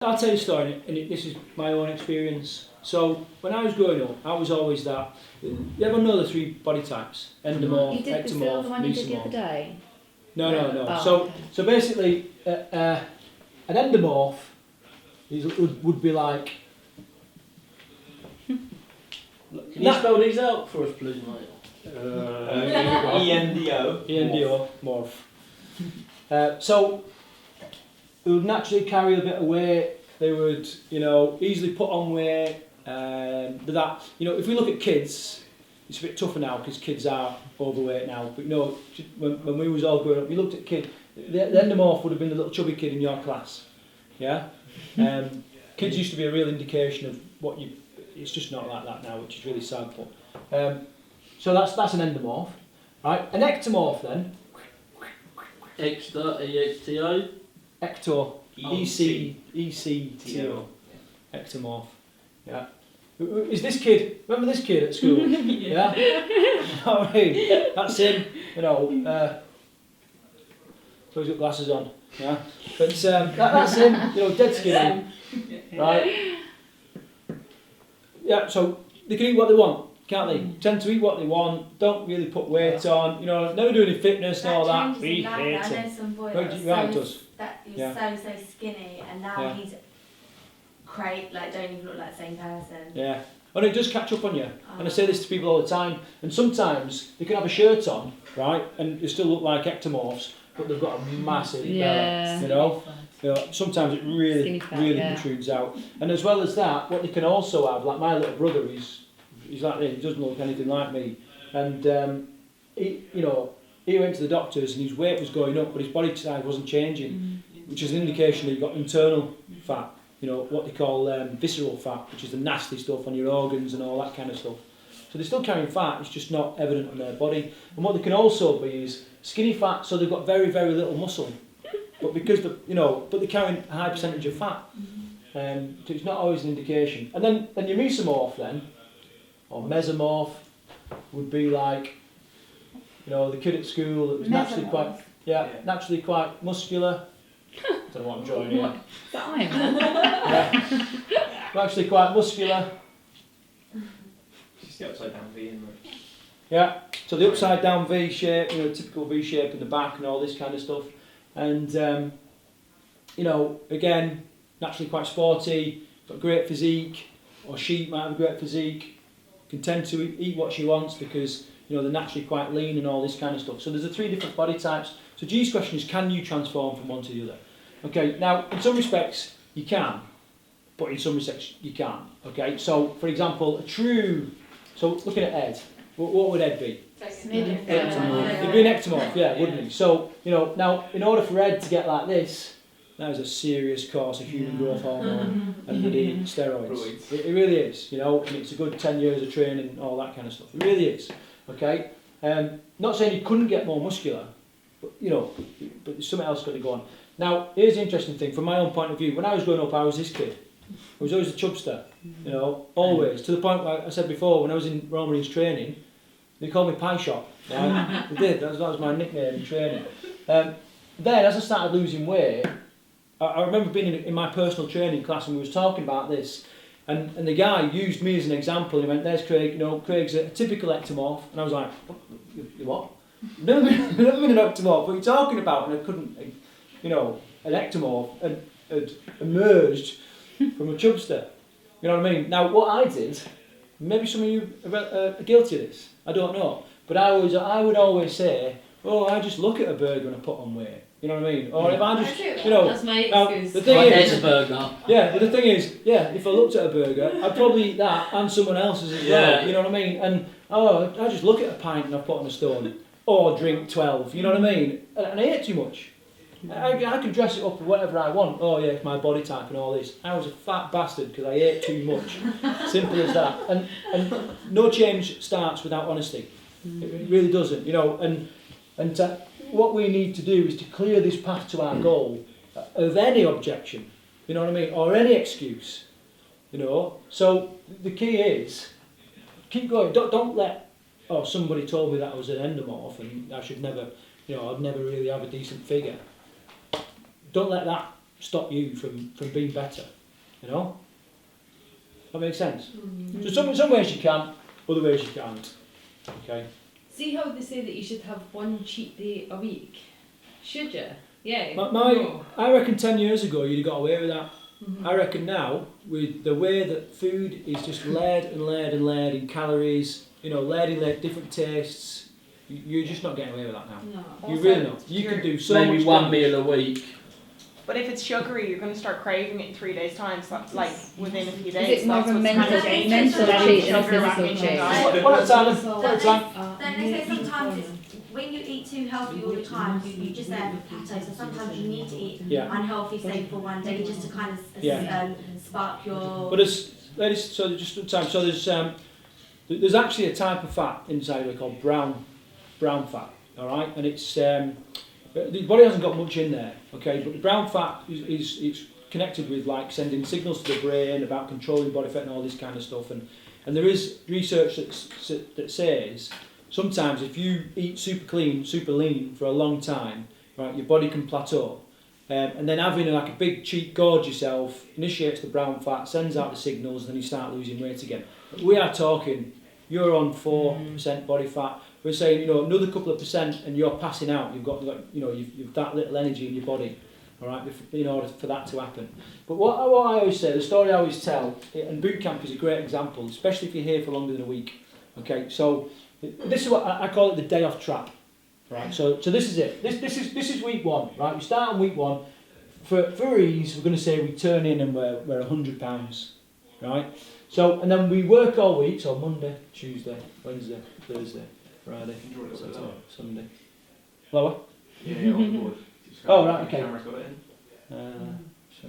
I'll tell you a story, and this is my own experience. So, when I was growing up, I was always that. You ever know the 3 body types? Endomorph, You did ectomorph, the one you did the mesomorph. other day? No. Oh, okay. So basically, an endomorph would be like. Can you spell these out for us, please, mate? E-N-D-O. ENDO, morph. So, they would naturally carry a bit of weight. They would, easily put on weight. But that, if we look at kids, it's a bit tougher now because kids are overweight now. But when we was all growing up, you looked at kids. The endomorph would have been the little chubby kid in your class. Yeah. Kids used to be a real indication of what you. It's just not like that now, which is really sad. But so that's an endomorph, right? An ectomorph then. Extra, E-X-T-O. Ector, E-C-T-O, ectomorph. Yeah. Is this kid? Remember this kid at school? Yeah. I mean, that's him. So he's got glasses on. Yeah. But that's him. Dead skinny. Right. Yeah. So they can eat what they want, can't they? Tend to eat what they want. Don't really put weight on. Never do any fitness and all that. We hate it. I know some boy that he was so skinny, and now he's don't even look like the same person. Yeah. And it does catch up on you. And I say this to people all the time. And sometimes they can have a shirt on, right, and they still look like ectomorphs, but they've got a massive belly. Sometimes it really protrudes out. And as well as that, what they can also have, like my little brother, he's like this. He doesn't look anything like me. And he went to the doctors and his weight was going up, but his body size wasn't changing, which is an indication that you've got internal fat. What they call visceral fat, which is the nasty stuff on your organs and all that kind of stuff. So they're still carrying fat, it's just not evident on their body. And what they can also be is skinny fat, so they've got very, very little muscle. But because but they're carrying a high percentage of fat. So it's not always an indication. And then your mesomorph then, or mesomorph, would be like, the kid at school that was naturally quite muscular. I don't know what I'm drawing here. Is that Iron Man? Actually quite muscular. It's the upside down V, isn't it? Yeah, so the upside down V shape, typical V shape in the back and all this kind of stuff. And, again, naturally quite sporty, got great physique, or she might have a great physique, can tend to eat what she wants because, they're naturally quite lean and all this kind of stuff. So there's 3 different body types. So G's question is, can you transform from one to the other? Okay, now, in some respects, you can, but in some respects, you can't. Okay, so, for example, so looking at Ed, what would Ed be? Ectomorph. He'd be an ectomorph, wouldn't he? So, now, in order for Ed to get like this, that is a serious course of human growth hormone and steroids. It really is, and it's a good 10 years of training and all that kind of stuff. It really is, okay? Not saying he couldn't get more muscular, but, but there's something else got to go on. Now, here's the interesting thing, from my own point of view. When I was growing up, I was this kid. I was always a chubster, always. To the point where I said before, when I was in Royal Marines training, they called me Pie Shop. Right? They did, that was my nickname in training. Then, as I started losing weight, I remember being in my personal training class and we was talking about this, and the guy used me as an example. He went, "There's Craig, Craig's a typical ectomorph," and I was like, "What? Never been an ectomorph, what are you talking about?" And I couldn't, an ectomorph had emerged from a chubster. You know what I mean? Now, what I did, maybe some of you are guilty of this, I don't know, but I would always say, I just look at a burger and I put on weight. You know what I mean? Or if I just, That's my excuse. The thing is, a burger. Yeah, but the thing is, if I looked at a burger, I'd probably eat that and someone else's as well. You know what I mean? And I just look at a pint and I put on a stone, or drink 12. You know what I mean? And I ate too much. I can dress it up with whatever I want. It's my body type and all this. I was a fat bastard because I ate too much. Simple as that. And no change starts without honesty. It really doesn't. And what we need to do is to clear this path to our goal of any objection. You know what I mean? Or any excuse. So the key is keep going. Don't let somebody told me that I was an endomorph and I should never, I'd never really have a decent figure. Don't let that stop you from being better, you know? That makes sense? So some ways you can, other ways you can't, okay? See how they say that you should have one cheat day a week? Should you? Yeah. I reckon 10 years ago you'd have got away with that. I reckon now, with the way that food is just layered and layered and layered in calories, you know, layered in different tastes, you're just not getting away with that now. No. You really not. You can do so maybe much one damage. meal a week. But if it's sugary, you're going to start craving it in 3 days' time, so that's like within a few days. Is it more of a mental cheat than a physical cheat? One at a time. Then they say sometimes it's, when you eat too healthy all the time, you just plateau. So sometimes you need to eat unhealthy, say for one day, just to kind of spark your. But so just at time. So there's actually a type of fat inside it called brown fat. All right, and it's the body hasn't got much in there. Okay, but the brown fat is it's connected with like sending signals to the brain about controlling body fat and all this kind of stuff. And there is research that says sometimes if you eat super clean, super lean for a long time, right, your body can plateau. And then having like a big cheat, gorge yourself, initiates the brown fat, sends out the signals, and then you start losing weight again. We are talking, you're on 4% body fat. We're saying, you know, another couple of percent, and you're passing out. You've got, you know, you've that little energy in your body, all right, in order for that to happen. But what I always say, the story I always tell, and Bootcamp is a great example, especially if you're here for longer than a week. Okay, so this is what I call it, the day off trap. Right, so this is it. This is week 1, right? We start on week 1. For ease, we're going to say we turn in and we're £100, right? So and then we work all week. So Monday, Tuesday, Wednesday, Thursday, Friday, Saturday, Sunday. Lower. Yeah, on the board. Oh right, okay. Camera's got it in. So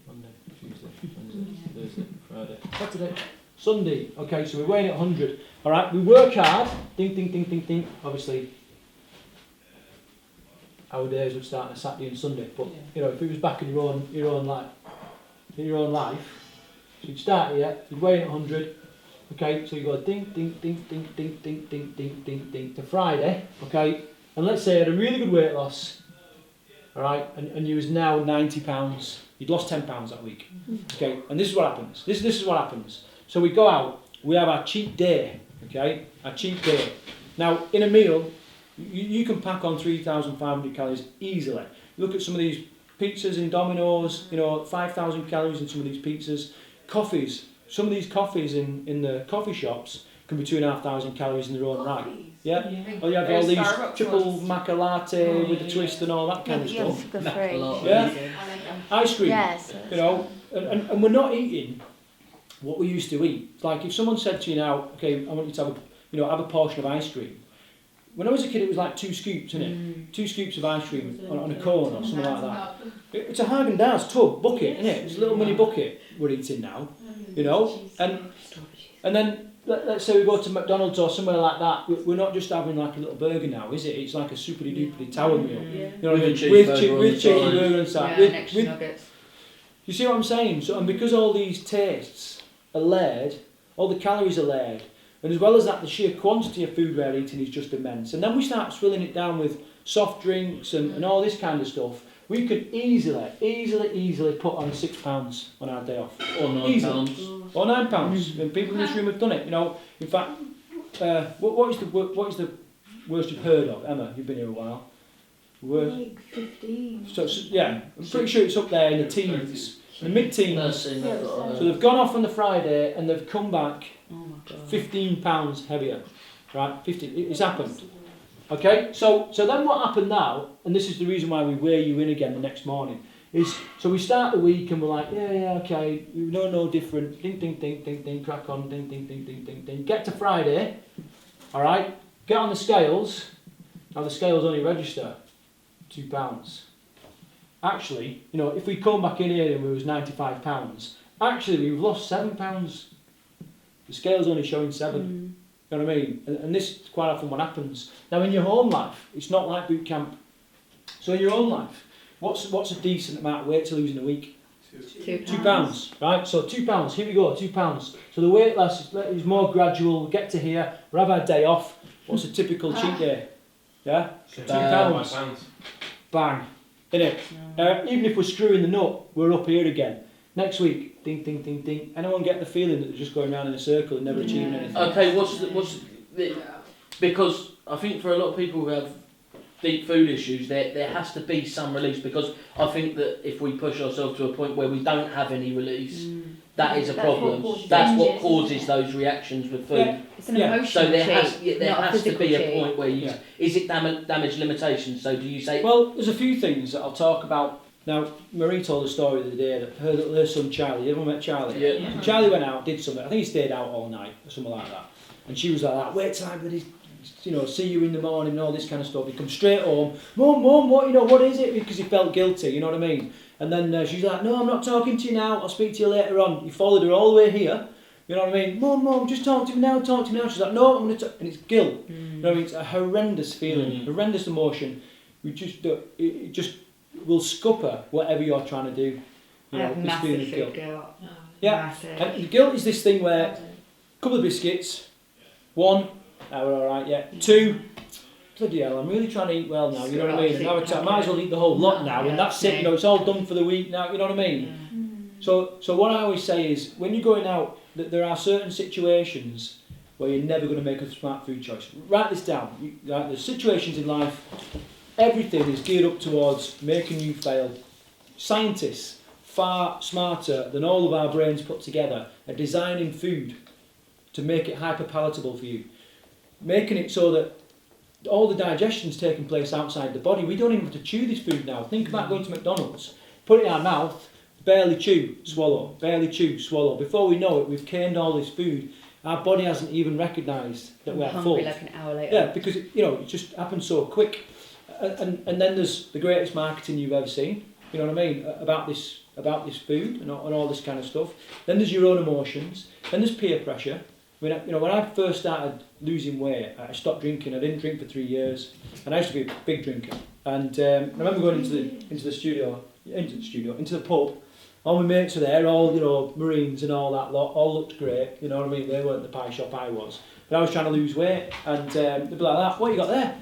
Monday, Tuesday, Wednesday, Thursday, Friday, Saturday, Sunday. Okay, so we're weighing at 100. All right, we work hard. Ding, ding, ding, ding, ding. Obviously, our days would start on a Saturday and Sunday. But you know, if it was back in your own life, so you'd start here. You'd weigh at 100. Okay, so you go ding, ding, ding, ding, ding, ding, ding, ding, ding, ding to Friday. Okay, and let's say you had a really good weight loss. All right, and you was now £90. You'd lost £10 that week. Okay, and this is what happens. This is what happens. So we go out. We have our cheat day. Okay, our cheat day. Now, in a meal, you can pack on 3,500 calories easily. Look at some of these pizzas in Domino's, you know, 5,000 calories in some of these pizzas. Coffees, some of these coffees in the coffee shops can be 2,500 calories in their own right. Yeah? Well, you have all these Starbucks triple ones. maca latte with the twist and all that kind of stuff. Yeah? Ice cream, Yes. you know, and we're not eating what we used to eat. It's like if someone said to you now, okay, I want you to have a portion of ice cream. When I was a kid, it was like 2 scoops, isn't it? 2 scoops of ice cream on a cone or something like that. It's a Haagen-Dazs tub bucket, isn't it? It's a little mini bucket we're eating now, you know. And then let's say we go to McDonald's or somewhere like that. We're not just having like a little burger now, is it? It's like a superly duperly tower meal. You know, with chicken burger and stuff. extra nuggets. You see what I'm saying? So, and because all these tastes are layered, all the calories are layered, and as well as that, the sheer quantity of food we're eating is just immense. And then we start swilling it down with soft drinks and all this kind of stuff. We could easily put on £6 on our day off. Or £9. Or £9. And people in this room have done it. You know, in fact, what is the worst you've heard of, Emma? You've been here a while. Like 15. So yeah, I'm pretty sure it's up there in the teens, the mid-teens. So they've gone off on the Friday and they've come back 15 pounds heavier, right? 15. It's happened. Okay, so then what happened now, and this is the reason why we weigh you in again the next morning, is so we start the week and we're like, yeah, okay, we know no different. Ding, ding, ding, ding, ding, crack on, ding, ding, ding, ding, ding, ding. Get to Friday, all right. Get on the scales. Now the scales only register £2. Actually, you know, if we come back in here and we was £95, actually we've lost £7. The scale's only showing 7. You know what I mean? And this is quite often what happens. Now in your home life, it's not like boot camp. So in your own life, what's a decent amount of weight to lose in a week? £2, right? So £2. Here we go, £2. So the weight loss is more gradual. We get to here, we have our day off. What's a typical cheat day? Yeah, £2. Bang. innit? Even if we're screwing the nut, we're up here again. Next week, ding, ding, ding, ding. Anyone get the feeling that they're just going around in a circle and never achieving anything? Okay, because I think for a lot of people who have deep food issues, there has to be some release, because I think that if we push ourselves to a point where we don't have any release, that is a problem. That's what causes those reactions with food. Yeah. It's an emotional So there cheat, has to be a cheat. point where you... Is it damage limitation? So do you say... Well, there's a few things that I'll talk about. Now, Marie told a story the other day that her son Charlie, everyone met Charlie? Yeah. Charlie went out, did something, I think he stayed out all night or something like that. And she was like that, wait till I see you in the morning and all this kind of stuff. He comes straight home, Mum, what is it? Because he felt guilty, you know what I mean? And then she's like, no, I'm not talking to you now, I'll speak to you later on. He followed her all the way here, you know what I mean? Mum, just talk to me now. She's like, no, I'm going to and it's guilt. You know what I mean? It's a horrendous feeling, horrendous emotion. It just will scupper whatever you're trying to do. You know, this feeling of guilt. Yeah, Massive. and guilt is this thing where a couple of biscuits, one, we're alright, yeah. Two, bloody hell, I'm really trying to eat well now, you know what I mean? And now I might as well eat the whole lot now, and that's it, you know, it's all done for the week now, you know what I mean? So what I always say is, when you're going out, that there are certain situations where you're never going to make a smart food choice. Write this down. There's situations in life, everything is geared up towards making you fail. Scientists, far smarter than all of our brains put together, are designing food to make it hyper palatable for you, making it so that all the digestion's taking place outside the body. We don't even have to chew this food now. Think about going to McDonald's, put it in our mouth, barely chew, swallow, barely chew, swallow. Before we know it, we've canned all this food. Our body hasn't even recognised that we're full. Like an hour later. Yeah, because it just happens so quick. And then there's the greatest marketing you've ever seen. You know what I mean? About this food and all this kind of stuff. Then there's your own emotions. Then there's peer pressure. When I first started losing weight, I stopped drinking. I didn't drink for 3 years, and I used to be a big drinker. And I remember going into the pub. All my mates were there, all Marines and all that lot. All looked great. You know what I mean? They weren't the pie shop I was, but I was trying to lose weight. And they'd be like that. What you got there?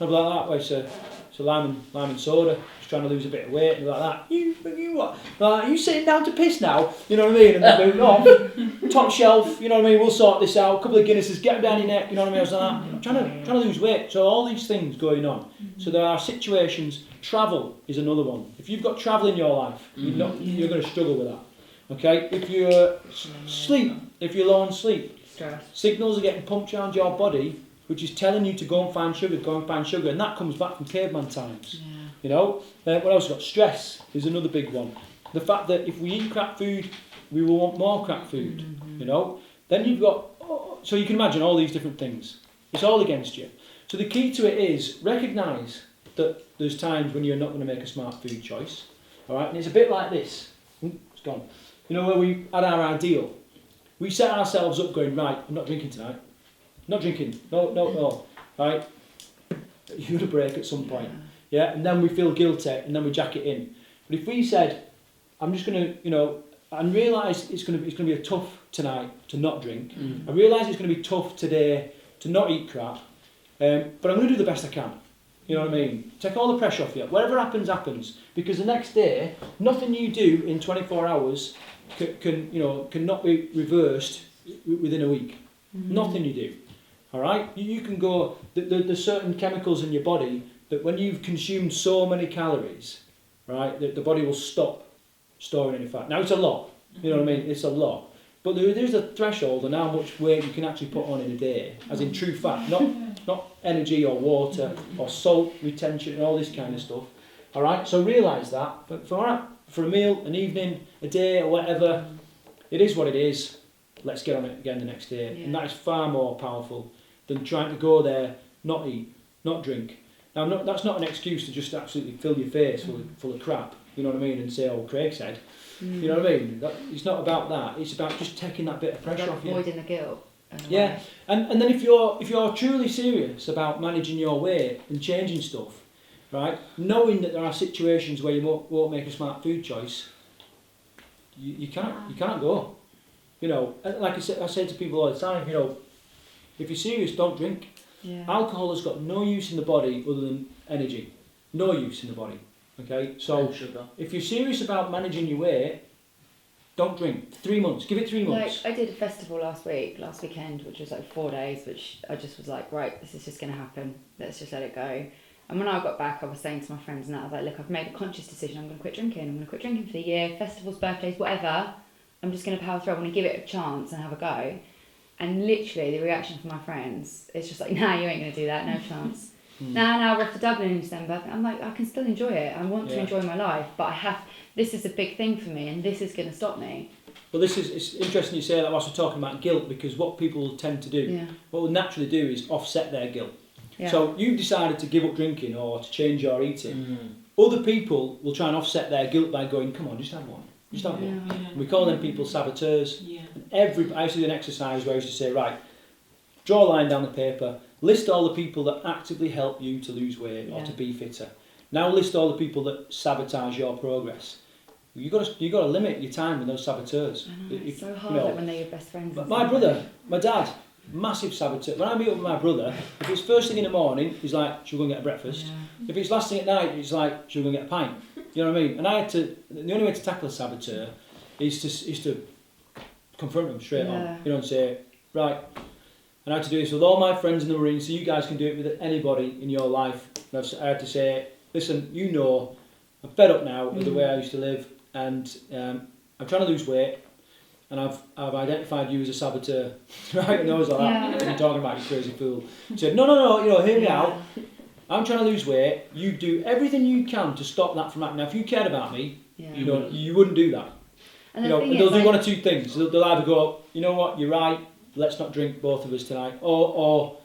I'd be like that. Well, it's a lime and soda. Just trying to lose a bit of weight. And like that. You what? Like, are you sitting down to piss now? You know what I mean? And they're moving off. Top shelf. You know what I mean? We'll sort this out. A couple of Guinnesses. Get them down your neck. You know what I mean? I was like that. I'm trying to lose weight. So all these things going on. So there are situations. Travel is another one. If you've got travel in your life, you're going to struggle with that. Okay? If you're if you're low on sleep, Stress. signals are getting pumped around your body, which is telling you to go and find sugar, and that comes back from caveman times. Yeah. You know? What else got? Stress is another big one. The fact that if we eat crap food, we will want more crap food. You know? Then you've got, so you can imagine all these different things. It's all against you. So the key to it is recognise that there's times when you're not going to make a smart food choice. All right? And it's a bit like this. It's gone. You know, where we had our ideal. We set ourselves up going, right, I'm not drinking tonight. Not drinking. No. Right? You're going to break at some point. Yeah? And then we feel guilty and then we jack it in. But if we said, I'm just going to, and realise it's going to be a tough tonight to not drink. I realise it's going to be tough today to not eat crap. But I'm going to do the best I can. You know what I mean? Take all the pressure off you. Whatever happens, happens. Because the next day, nothing you do in 24 hours can not be reversed within a week. Nothing you do. All right? You can go. There's certain chemicals in your body that when you've consumed so many calories, right, the body will stop storing any fat. Now it's a lot. You know what I mean? It's a lot. But there's a threshold on how much weight you can actually put on in a day, as in true fat, not energy or water or salt retention and all this kind of stuff. All right, so realise that. But for a meal, an evening, a day, or whatever, it is what it is. Let's get on it again the next day, and that is far more powerful than trying to go there, not eat, not drink. Now, that's not an excuse to just absolutely fill your face full of crap. You know what I mean? And say, "Oh, Craig said." You know what I mean? It's not about that. It's about just taking that bit of pressure off you. Avoiding the guilt. Yeah, and then if you're truly serious about managing your weight and changing stuff, right? Knowing that there are situations where you won't make a smart food choice, you can't go. You know, like I say to people all the time, if you're serious, don't drink. Yeah. Alcohol has got no use in the body other than energy. No use in the body. Okay, so sugar. if you're serious about managing your weight, don't drink. 3 months. Give it 3 months. Like, I did a festival last weekend, which was like 4 days, which I just was like, right, this is just going to happen. Let's just let it go. And when I got back, I was saying to my friends and that, I was like, look, I've made a conscious decision. I'm going to quit drinking. I'm going to quit drinking for the year, festivals, birthdays, whatever. I'm just going to power through. I'm going to give it a chance and have a go. And literally, the reaction from my friends is just like, nah, you ain't going to do that. No chance. Nah, we're off to Dublin in December. I'm like, I can still enjoy it. I want to enjoy my life, but this is a big thing for me, and this is going to stop me. Well, it's interesting you say that whilst we're talking about guilt, because what people tend to do, what will naturally do is offset their guilt. Yeah. So you've decided to give up drinking or to change your eating. Other people will try and offset their guilt by going, come on, just have one. Just have one. Yeah. And we call them people saboteurs. Yeah. And I used to do an exercise where I used to say, right, draw a line down the paper, list all the people that actively help you to lose weight or to be fitter. Now list all the people that sabotage your progress. You've got to limit your time with those saboteurs. I know, it's so hard when they're your best friends. My brother, my dad, massive saboteur. When I meet up with my brother, if it's first thing in the morning, he's like, should we go and get a breakfast? Yeah. If it's last thing at night, he's like, should we go and get a pint? You know what I mean? And the only way to tackle a saboteur is to confront them straight on. You know, and say, right, and I had to do this with all my friends in the Marines, so you guys can do it with anybody in your life. And I had to say, listen, you know, I'm fed up now with the way I used to live, and I'm trying to lose weight, and I've identified you as a saboteur. Right? And I was like, what are you talking about, you crazy fool? He said, no, you know, hear me out. I'm trying to lose weight. You do everything you can to stop that from happening. Now, if you cared about me, you know, you wouldn't do that. And they'll do one or two things. They'll either go, you know what, you're right, let's not drink both of us tonight, or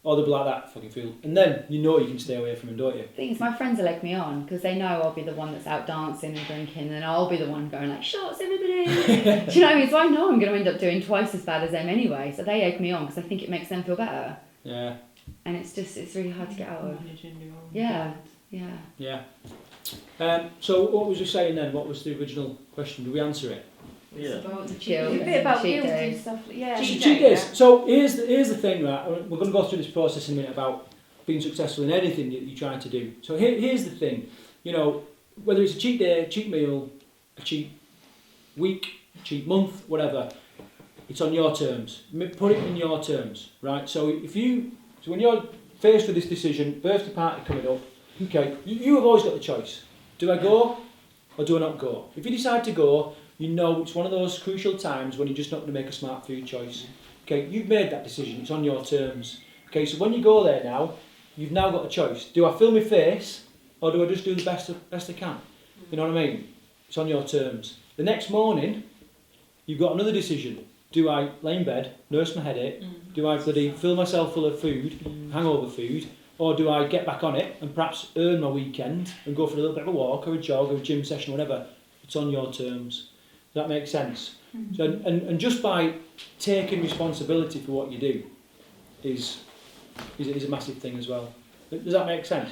they'll be like that fucking fool. And then you know you can stay away from them, don't you? The thing is, my friends will egg me on because they know I'll be the one that's out dancing and drinking, and I'll be the one going like, shots everybody. Do you know what I mean? So I know I'm going to end up doing twice as bad as them anyway. So they egg me on because I think it makes them feel better. Yeah. And it's really hard to get out of. Yeah. So what was you saying then? What was the original question? Did we answer it? Yeah. It's about the a bit about guilt and stuff. Cheat days. So here's the thing, right? We're going to go through this process in a minute about being successful in anything that you're trying to do. So here's the thing. You know, whether it's a cheat day, a cheat meal, a cheat week, a cheat month, whatever, it's on your terms. Put it in your terms, right? So when you're faced with this decision, birthday party coming up, okay, you have always got the choice. Do I go or do I not go? If you decide to go, you know it's one of those crucial times when you're just not going to make a smart food choice. Okay, you've made that decision, it's on your terms. Okay, so when you go there now, you've now got a choice. Do I fill my face or do I just do the best I can? You know what I mean? It's on your terms. The next morning, you've got another decision. Do I lay in bed, nurse my headache? Do I bloody fill myself full of food, hangover food? Or do I get back on it and perhaps earn my weekend and go for a little bit of a walk or a jog or a gym session or whatever? It's on your terms. Does that make sense? So, and just by taking responsibility for what you do is a massive thing as well. Does that make sense?